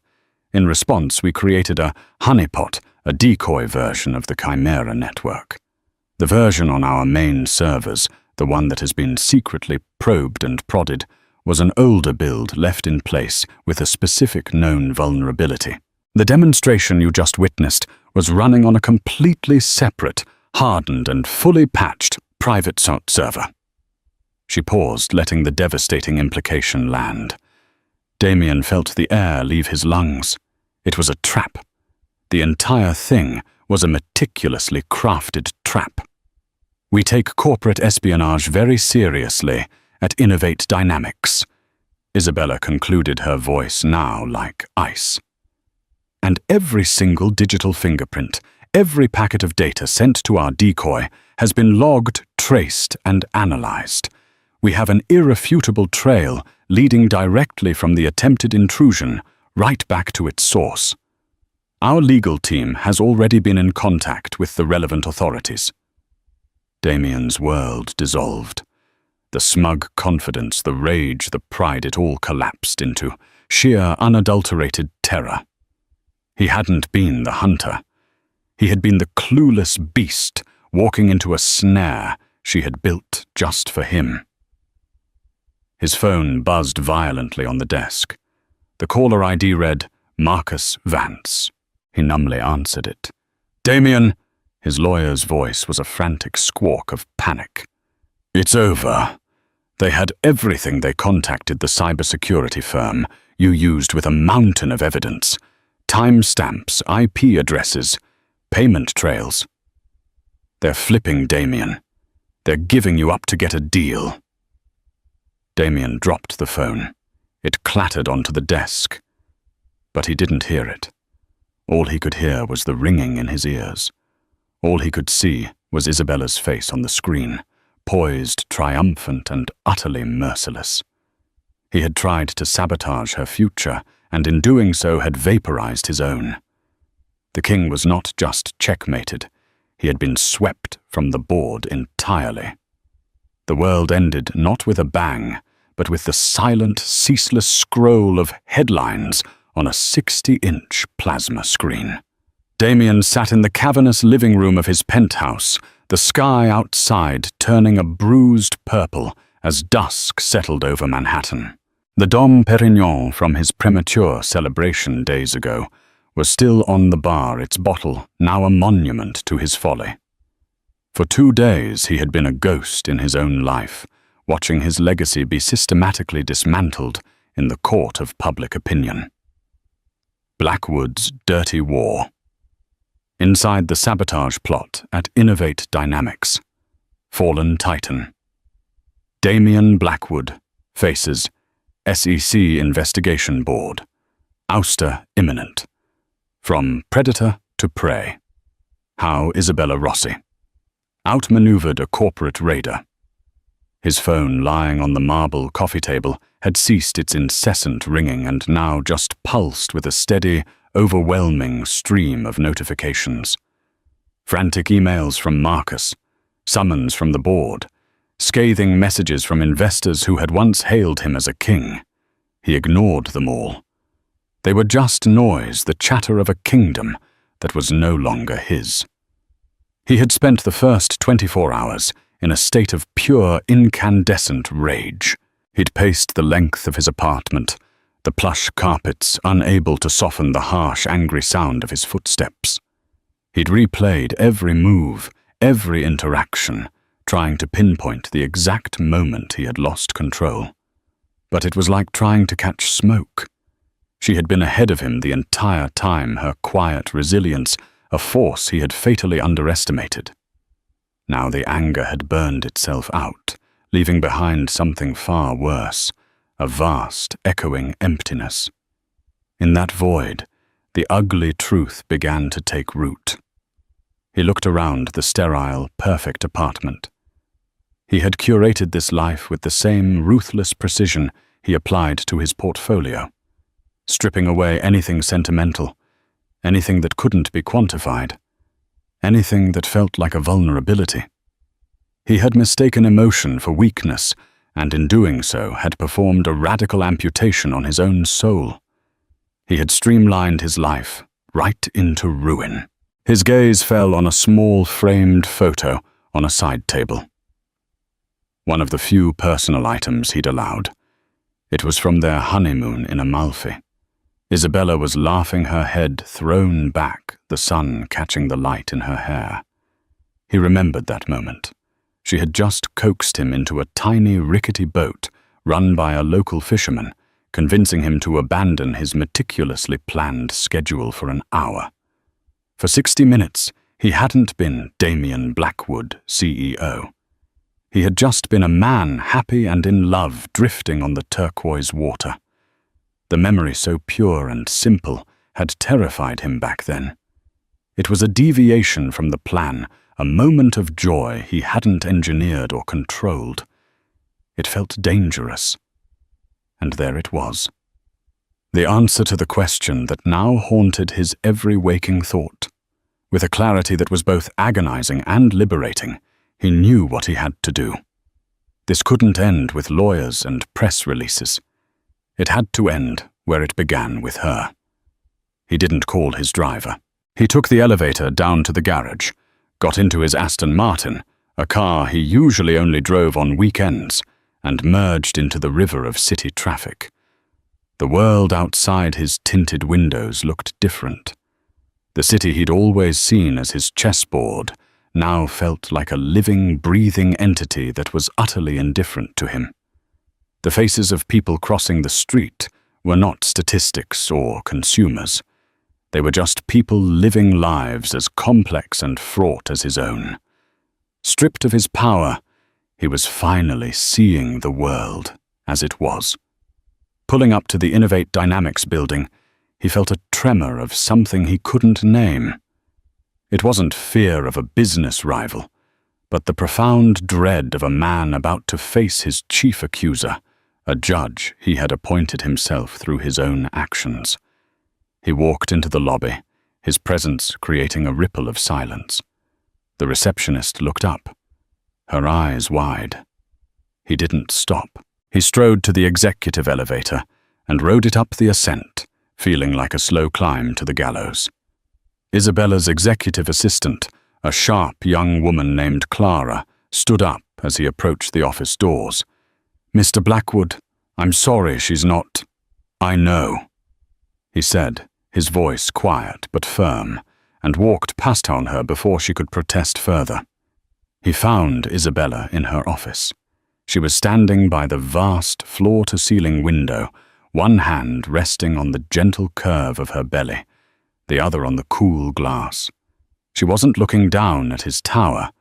In response, we created a honeypot, a decoy version of the Chimera network. The version on our main servers, the one that has been secretly probed and prodded, was an older build left in place with a specific known vulnerability. The demonstration you just witnessed was running on a completely separate, hardened and fully patched private server." She paused, letting the devastating implication land. Damien felt the air leave his lungs. It was a trap. The entire thing was a meticulously crafted trap. "We take corporate espionage very seriously at Innovate Dynamics," Isabella concluded, her voice now like ice. "And every single digital fingerprint, every packet of data sent to our decoy has been logged, traced, and analyzed. We have an irrefutable trail leading directly from the attempted intrusion right back to its source. Our legal team has already been in contact with the relevant authorities." Damien's world dissolved. The smug confidence, the rage, the pride, it all collapsed into sheer, unadulterated terror. He hadn't been the hunter. He had been the clueless beast walking into a snare she had built just for him. His phone buzzed violently on the desk. The caller ID read, "Marcus Vance." He numbly answered it. "Damien!" His lawyer's voice was a frantic squawk of panic. "It's over. They had everything. They contacted the cybersecurity firm you used with a mountain of evidence. Timestamps, IP addresses, payment trails. They're flipping, Damien. They're giving you up to get a deal." Damien dropped the phone. It clattered onto the desk, but he didn't hear it. All he could hear was the ringing in his ears. All he could see was Isabella's face on the screen, poised, triumphant, and utterly merciless. He had tried to sabotage her future, and in doing so had vaporized his own. The king was not just checkmated, he had been swept from the board entirely. The world ended not with a bang, but with the silent, ceaseless scroll of headlines on a 60-inch plasma screen. Damien sat in the cavernous living room of his penthouse, the sky outside turning a bruised purple as dusk settled over Manhattan. The Dom Perignon from his premature celebration days ago was still on the bar, its bottle now a monument to his folly. For 2 days he had been a ghost in his own life, watching his legacy be systematically dismantled in the court of public opinion. Blackwood's dirty war. Inside the sabotage plot at Innovate Dynamics. Fallen Titan. Damien Blackwood faces SEC Investigation Board. Ouster imminent. From predator to prey. How Isabella Rossi outmaneuvered a corporate raider. His phone, lying on the marble coffee table, had ceased its incessant ringing and now just pulsed with a steady, overwhelming stream of notifications. Frantic emails from Marcus, summons from the board, scathing messages from investors who had once hailed him as a king. He ignored them all. They were just noise, the chatter of a kingdom that was no longer his. He had spent the first 24 hours in a state of pure, incandescent rage. He'd paced the length of his apartment, the plush carpets unable to soften the harsh, angry sound of his footsteps. He'd replayed every move, every interaction, trying to pinpoint the exact moment he had lost control. But it was like trying to catch smoke. She had been ahead of him the entire time, her quiet resilience, a force he had fatally underestimated. Now the anger had burned itself out, leaving behind something far worse, a vast, echoing emptiness. In that void, the ugly truth began to take root. He looked around the sterile, perfect apartment. He had curated this life with the same ruthless precision he applied to his portfolio, stripping away anything sentimental, anything that couldn't be quantified, anything that felt like a vulnerability. He had mistaken emotion for weakness, and in doing so had performed a radical amputation on his own soul. He had streamlined his life right into ruin. His gaze fell on a small framed photo on a side table. One of the few personal items he'd allowed. It was from their honeymoon in Amalfi. Isabella was laughing, her head thrown back, the sun catching the light in her hair. He remembered that moment. She had just coaxed him into a tiny, rickety boat run by a local fisherman, convincing him to abandon his meticulously planned schedule for an hour. For 60 minutes, he hadn't been Damien Blackwood, CEO. He had just been a man happy and in love, drifting on the turquoise water. The memory, so pure and simple, had terrified him back then. It was a deviation from the plan, a moment of joy he hadn't engineered or controlled. It felt dangerous. And there it was. The answer to the question that now haunted his every waking thought. With a clarity that was both agonizing and liberating, he knew what he had to do. This couldn't end with lawyers and press releases. It had to end where it began, with her. He didn't call his driver. He took the elevator down to the garage, got into his Aston Martin, a car he usually only drove on weekends, and merged into the river of city traffic. The world outside his tinted windows looked different. The city he'd always seen as his chessboard now felt like a living, breathing entity that was utterly indifferent to him. The faces of people crossing the street were not statistics or consumers. They were just people living lives as complex and fraught as his own. Stripped of his power, he was finally seeing the world as it was. Pulling up to the Innovate Dynamics building, he felt a tremor of something he couldn't name. It wasn't fear of a business rival, but the profound dread of a man about to face his chief accuser, a judge he had appointed himself through his own actions. He walked into the lobby, his presence creating a ripple of silence. The receptionist looked up, her eyes wide. He didn't stop. He strode to the executive elevator and rode it up the ascent, feeling like a slow climb to the gallows. Isabella's executive assistant, a sharp young woman named Clara, stood up as he approached the office doors. "Mr. Blackwood, I'm sorry she's not—" "I know," he said, his voice quiet but firm, and walked past on her before she could protest further. He found Isabella in her office. She was standing by the vast floor-to-ceiling window, one hand resting on the gentle curve of her belly, the other on the cool glass. She wasn't looking down at his tower,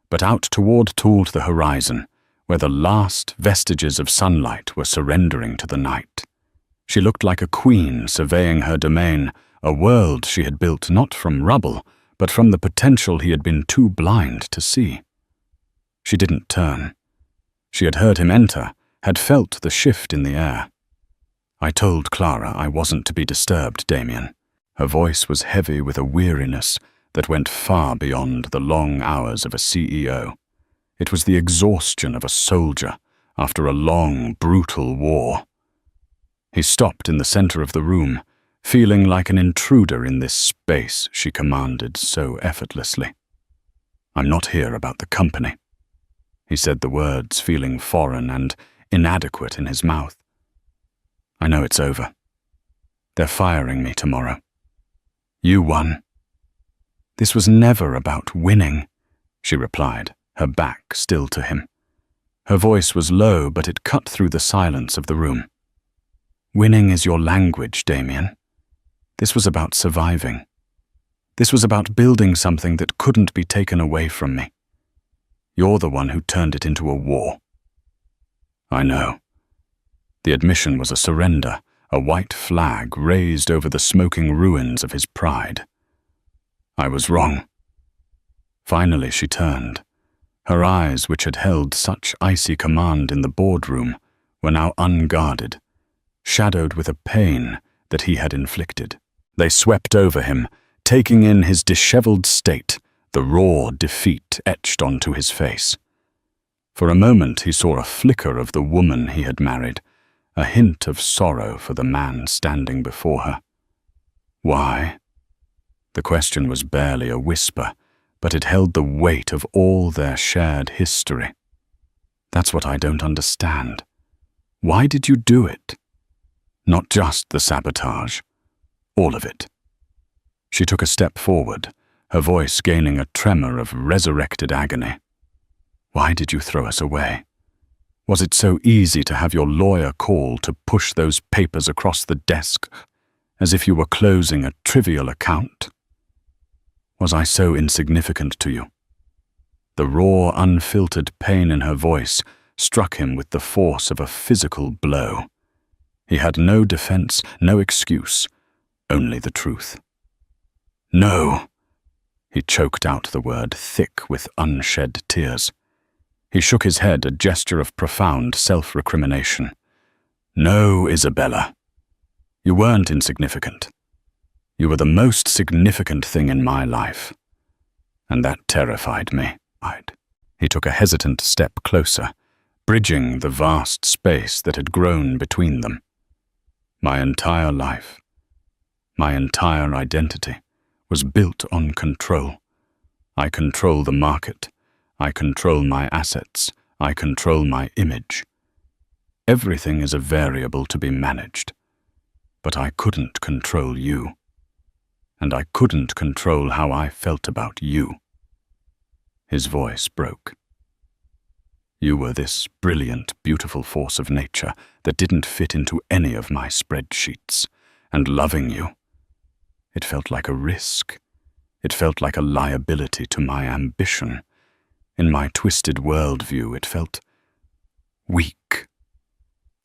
but out toward the horizon, where the last vestiges of sunlight were surrendering to the night. She looked like a queen surveying her domain, a world she had built not from rubble, but from the potential he had been too blind to see. She didn't turn. She had heard him enter, had felt the shift in the air. I told Clara I wasn't to be disturbed, Damien. Her voice was heavy with a weariness that went far beyond the long hours of a CEO. It was the exhaustion of a soldier after a long, brutal war. He stopped in the center of the room, feeling like an intruder in this space she commanded so effortlessly. "I'm not here about the company," he said, the words feeling foreign and inadequate in his mouth. "I know it's over. They're firing me tomorrow. You won." "This was never about winning," she replied, her back still to him. Her voice was low, but it cut through the silence of the room. "Winning is your language, Damien. This was about surviving. This was about building something that couldn't be taken away from me. You're the one who turned it into a war." "I know." The admission was a surrender, a white flag raised over the smoking ruins of his pride. "I was wrong." Finally she turned. Her eyes, which had held such icy command in the boardroom, were now unguarded, shadowed with a pain that he had inflicted. They swept over him, taking in his disheveled state, the raw defeat etched onto his face. For a moment he saw a flicker of the woman he had married, a hint of sorrow for the man standing before her. Why? The question was barely a whisper, but it held the weight of all their shared history. "That's what I don't understand. Why did you do it? Not just the sabotage, all of it." She took a step forward, her voice gaining a tremor of resurrected agony. "Why did you throw us away? Was it so easy to have your lawyer call to push those papers across the desk, as if you were closing a trivial account? Was I so insignificant to you?" The raw, unfiltered pain in her voice struck him with the force of a physical blow. He had no defense, no excuse, only the truth. "No!" He choked out the word, thick with unshed tears. He shook his head, a gesture of profound self-recrimination. "No, Isabella. You weren't insignificant. You were the most significant thing in my life. And that terrified me." He took a hesitant step closer, bridging the vast space that had grown between them. "My entire life, my entire identity, was built on control. I control the market. I control my assets. I control my image. Everything is a variable to be managed. But I couldn't control you. And I couldn't control how I felt about you." His voice broke. "You were this brilliant, beautiful force of nature that didn't fit into any of my spreadsheets. And loving you, it felt like a risk. It felt like a liability to my ambition. In my twisted worldview, it felt weak."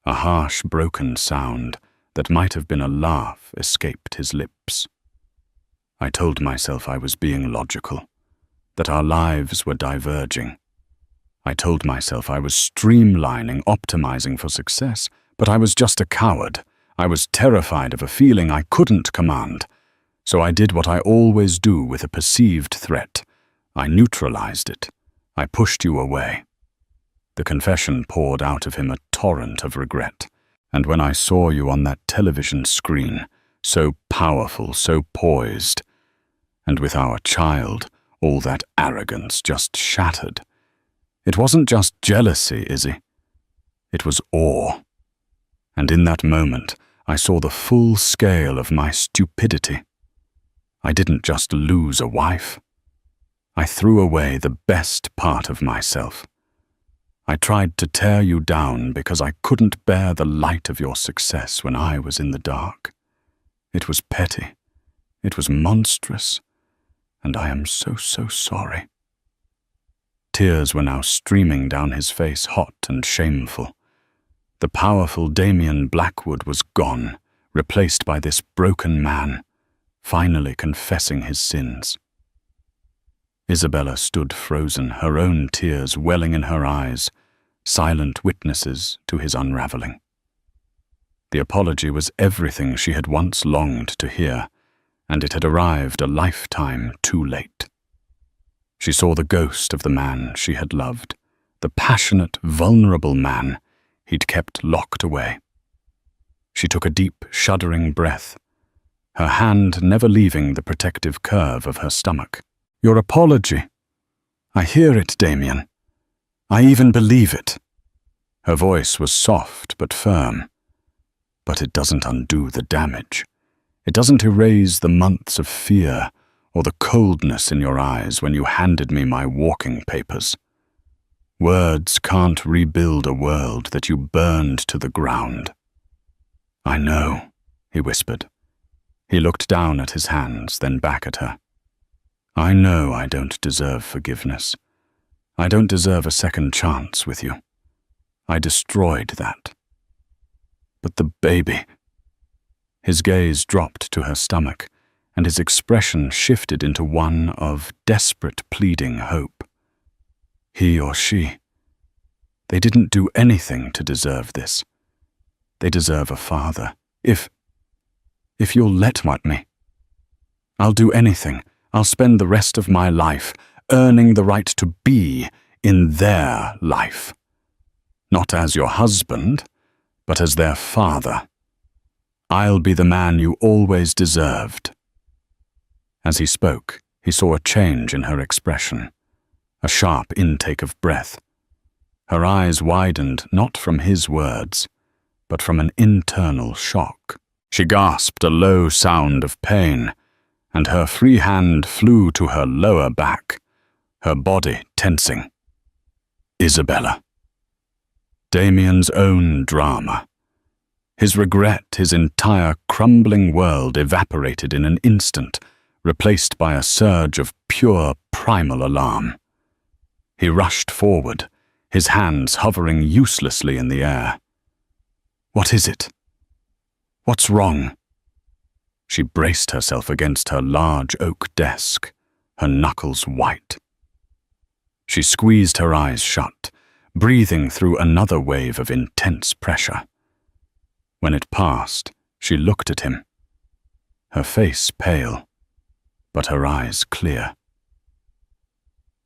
A harsh, broken sound that might have been a laugh escaped his lips. "I told myself I was being logical, that our lives were diverging. I told myself I was streamlining, optimizing for success, but I was just a coward. I was terrified of a feeling I couldn't command. So I did what I always do with a perceived threat. I neutralized it. I pushed you away." The confession poured out of him a torrent of regret. "And when I saw you on that television screen, so powerful, so poised, and with our child, all that arrogance just shattered. It wasn't just jealousy, Izzy. It was awe. And in that moment, I saw the full scale of my stupidity. I didn't just lose a wife. I threw away the best part of myself. I tried to tear you down because I couldn't bear the light of your success when I was in the dark. It was petty. It was monstrous. And I am so sorry." Tears were now streaming down his face, hot and shameful. The powerful Damien Blackwood was gone, replaced by this broken man, finally confessing his sins. Isabella stood frozen, her own tears welling in her eyes, silent witnesses to his unraveling. The apology was everything she had once longed to hear, and it had arrived a lifetime too late. She saw the ghost of the man she had loved, the passionate, vulnerable man he'd kept locked away. She took a deep, shuddering breath, her hand never leaving the protective curve of her stomach. "Your apology. I hear it, Damien. I even believe it." Her voice was soft but firm. "But it doesn't undo the damage. It doesn't erase the months of fear or the coldness in your eyes when you handed me my walking papers. Words can't rebuild a world that you burned to the ground." "I know," he whispered. He looked down at his hands, then back at her. "I know I don't deserve forgiveness. I don't deserve a second chance with you. I destroyed that. But the baby..." His gaze dropped to her stomach, and his expression shifted into one of desperate pleading hope. He or she, they didn't do anything to deserve this. They deserve a father. If you'll let me, I'll do anything. I'll spend the rest of my life earning the right to be in their life. Not as your husband, but as their father. I'll be the man you always deserved." As he spoke, he saw a change in her expression, a sharp intake of breath. Her eyes widened not from his words, but from an internal shock. She gasped a low sound of pain, and her free hand flew to her lower back, her body tensing. Isabella. Damien's own drama. His regret, his entire crumbling world evaporated in an instant, replaced by a surge of pure primal alarm. He rushed forward, his hands hovering uselessly in the air. "What is it? What's wrong?" She braced herself against her large oak desk, her knuckles white. She squeezed her eyes shut, breathing through another wave of intense pressure. When it passed, she looked at him, her face pale, but her eyes clear.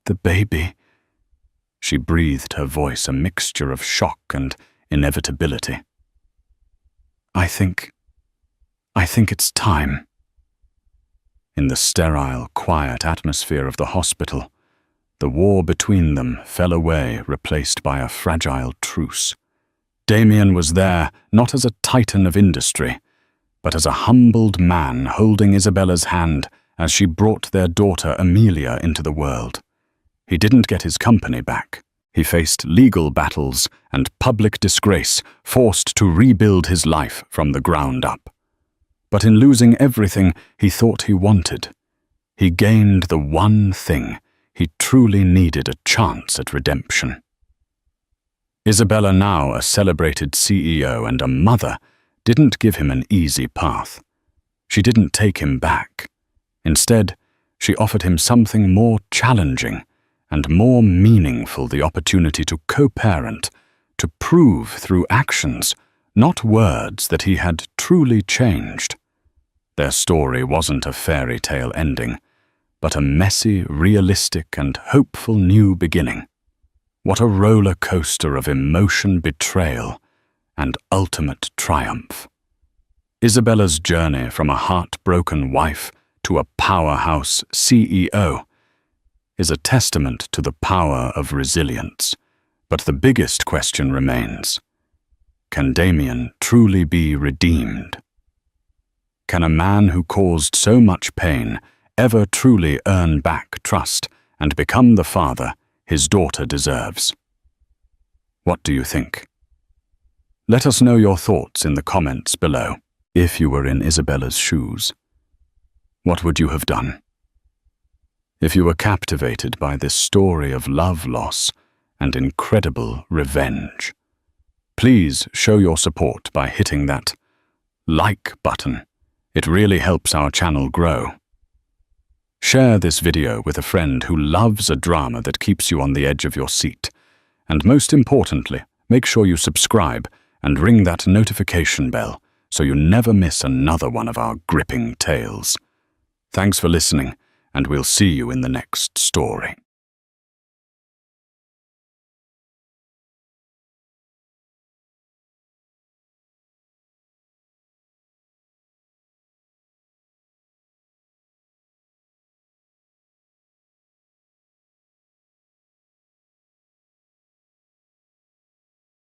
"The baby," she breathed, her voice a mixture of shock and inevitability. I think it's time." In the sterile, quiet atmosphere of the hospital, the war between them fell away, replaced by a fragile truce. Damien was there not as a titan of industry, but as a humbled man holding Isabella's hand as she brought their daughter Amelia into the world. He didn't get his company back. He faced legal battles and public disgrace, forced to rebuild his life from the ground up. But in losing everything he thought he wanted, he gained the one thing he truly needed: a chance at redemption. Isabella, now a celebrated CEO and a mother, didn't give him an easy path. She didn't take him back. Instead, she offered him something more challenging and more meaningful: the opportunity to co-parent, to prove through actions, not words, that he had truly changed. Their story wasn't a fairy tale ending, but a messy, realistic, and hopeful new beginning. What a roller coaster of emotion, betrayal, and ultimate triumph. Isabella's journey from a heartbroken wife to a powerhouse CEO is a testament to the power of resilience. But the biggest question remains: can Damien truly be redeemed? Can a man who caused so much pain ever truly earn back trust and become the father his daughter deserves? What do you think? Let us know your thoughts in the comments below. If you were in Isabella's shoes, what would you have done? If you were captivated by this story of love loss and incredible revenge, please show your support by hitting that like button. It really helps our channel grow. Share this video with a friend who loves a drama that keeps you on the edge of your seat. And most importantly, make sure you subscribe and ring that notification bell so you never miss another one of our gripping tales. Thanks for listening, and we'll see you in the next story.